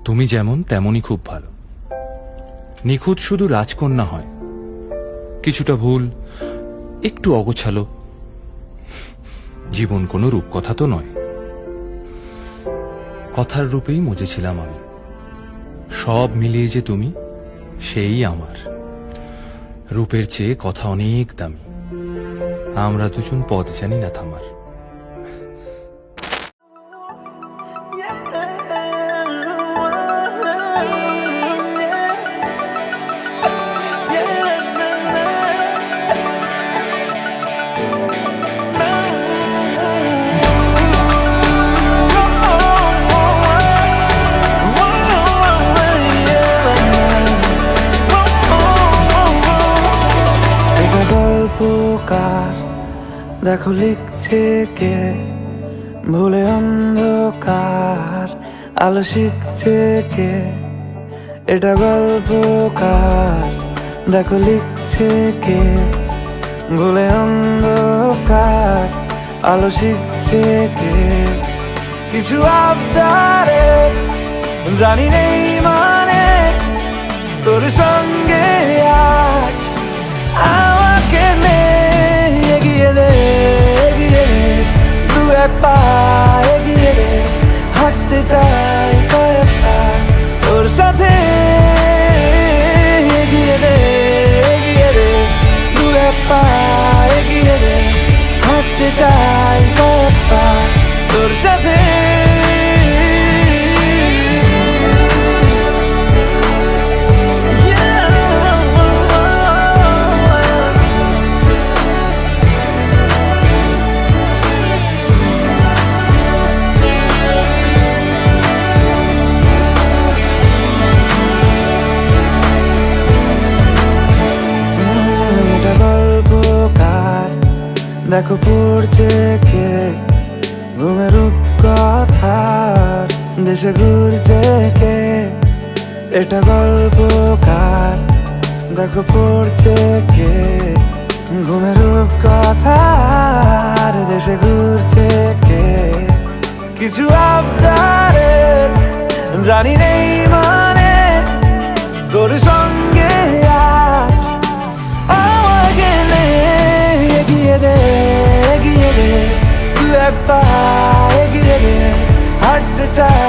তুমি যেমন তেমনই খুব ভালো। নিখুঁত শুধু রাজকন্যা হয়, কিছুটা ভুল, একটু অগোছালো। জীবন কোনো রূপকথা তো নয়। কথার রূপেই মজেছিলাম আমি। সব মিলিয়ে যে তুমি, সেই আমার। রূপের চেয়ে কথা অনেক দামি। আমরা দুজন পথ জানি না থামার। দেখো লিখছে কে, ভুলে অন্ধকার আলো শিখছে কে। এটা গল্পকার, দেখো লিখছে কে, ভুলে অন্ধকার আলো শিখছে কে। কিছু আবদারে জানি নেই মানে, তোর সঙ্গে আজ আমাকে নে। এগিয়ে দে, এগিয়ে দে, দু এক পা এগিয়ে দে, হাঁটতে চাই কয়েক পা তোর সাথে। এগিয়ে দে, এগিয়ে দে, দু এক পা এগিয়ে দে, হাঁটতে চাই কয়েক পা তোর সাথে। দেখো পড়ছে কে, ঘুমের রূপকথার দেশে ঘুরছে কে। এটা গল্পকার, দেখো পড়ছে কে, ঘুমের রূপকথার দেশে ঘুরছে কে। কিছু আবদারের জানি নেই মানে, তোর সঙ্গে আজ আমাকে নে। এগিয়ে দে, এগিয়ে দে, দু এক পা এগিয়ে দে, হাঁটতে চাই